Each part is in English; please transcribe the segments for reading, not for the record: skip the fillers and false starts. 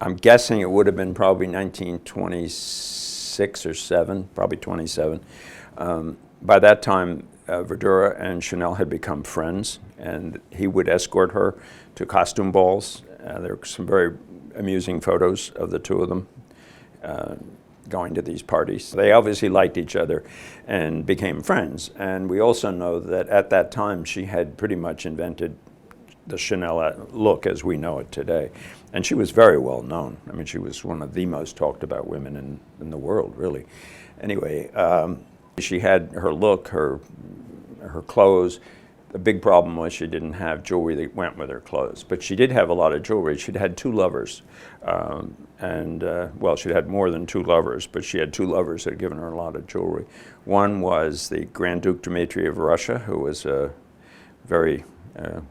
I'm guessing it would have been probably 1926 or 7, probably 27. By that time, Verdura and Chanel had become friends, and he would escort her to costume balls. There were some very amusing photos of the two of them going to these parties. They obviously liked each other and became friends. And we also know that at that time she had pretty much invented the Chanel look as we know it today. And she was very well known. I mean, she was one of the most talked about women in the world, really. Anyway, she had her look, her clothes. The big problem was she didn't have jewelry that went with her clothes. But she did have a lot of jewelry. She'd had 2 lovers. Well, she'd had more than 2 lovers, but she had 2 lovers that had given her a lot of jewelry. One was the Grand Duke Dmitri of Russia, who was a very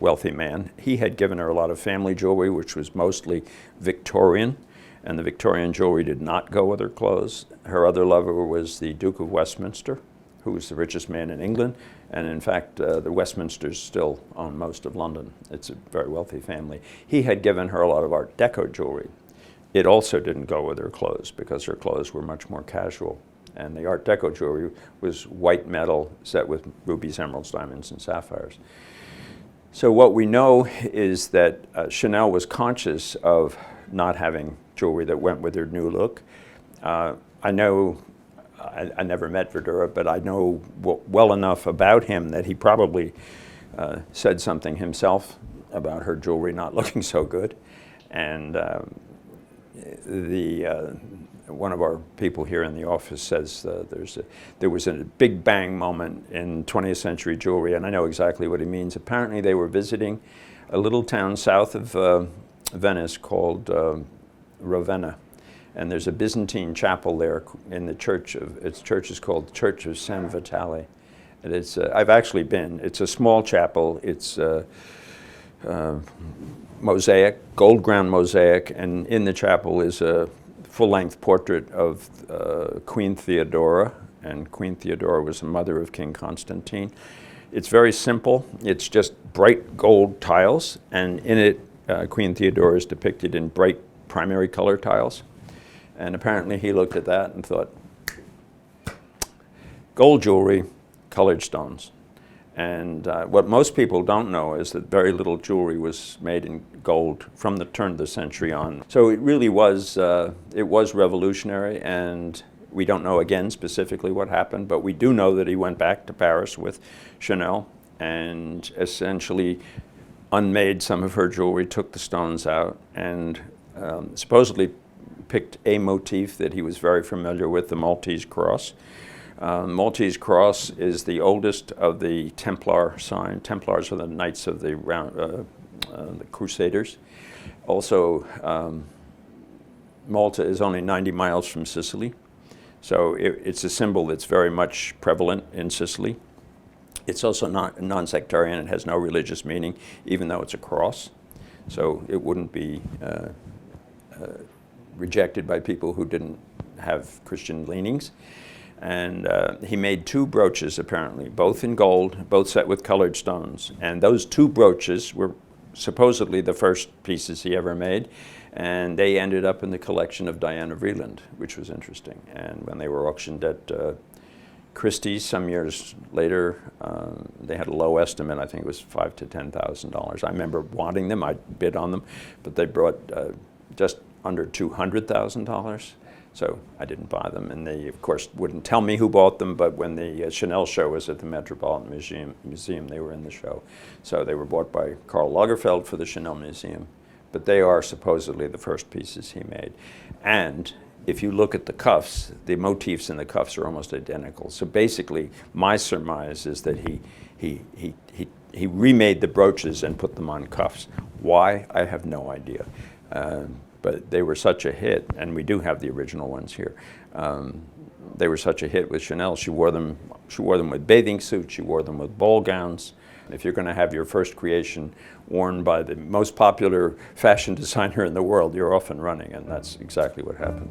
wealthy man. He had given her a lot of family jewelry, which was mostly Victorian, and the Victorian jewelry did not go with her clothes. Her other lover was the Duke of Westminster, who was the richest man in England, and in fact, the Westminsters still own most of London. It's a very wealthy family. He had given her a lot of Art Deco jewelry. It also didn't go with her clothes because her clothes were much more casual. And the Art Deco jewelry was white metal set with rubies, emeralds, diamonds, and sapphires. So what we know is that Chanel was conscious of not having jewelry that went with her new look. I never met Verdura, but I know well enough about him that he probably said something himself about her jewelry not looking so good. And one of our people here in the office says there was a big bang moment in 20th century jewelry, and I know exactly what he means. Apparently they were visiting a little town south of Venice called Ravenna. And there's a Byzantine chapel there in the church is called Church of San Vitale. And it's, I've actually been. It's a small chapel. It's mosaic, gold ground mosaic, and in the chapel is a full-length portrait of Queen Theodora, and Queen Theodora was the mother of King Constantine. It's very simple. It's just bright gold tiles, and in it, Queen Theodora is depicted in bright primary color tiles. And apparently he looked at that and thought, gold jewelry, colored stones. And what most people don't know is that very little jewelry was made in gold from the turn of the century on. So it really was, revolutionary, and we don't know again specifically what happened, but we do know that he went back to Paris with Chanel and essentially unmade some of her jewelry, took the stones out, and supposedly picked a motif that he was very familiar with, the Maltese Cross. Maltese Cross is the oldest of the Templar sign. Templars are the Knights of the Crusaders. Also, Malta is only 90 miles from Sicily, so it's a symbol that's very much prevalent in Sicily. It's also not non-sectarian. It has no religious meaning, even though it's a cross. So it wouldn't be rejected by people who didn't have Christian leanings. And he made 2 brooches, apparently, both in gold, both set with colored stones. And those 2 brooches were supposedly the first pieces he ever made, and they ended up in the collection of Diana Vreeland, which was interesting. And when they were auctioned at Christie's some years later, they had a low estimate. I think it was $5,000 to $10,000. I remember wanting them. I bid on them, but they brought just under $200,000. So I didn't buy them, and they, of course, wouldn't tell me who bought them, but when the Chanel show was at the Metropolitan Museum, they were in the show. So they were bought by Karl Lagerfeld for the Chanel Museum, but they are supposedly the first pieces he made. And if you look at the cuffs, the motifs in the cuffs are almost identical. So basically, my surmise is that he remade the brooches and put them on cuffs. Why? I have no idea. But they were such a hit, and we do have the original ones here. They were such a hit with Chanel. She wore them with bathing suits. She wore them with ball gowns. If you're going to have your first creation worn by the most popular fashion designer in the world, you're off and running, and that's exactly what happened.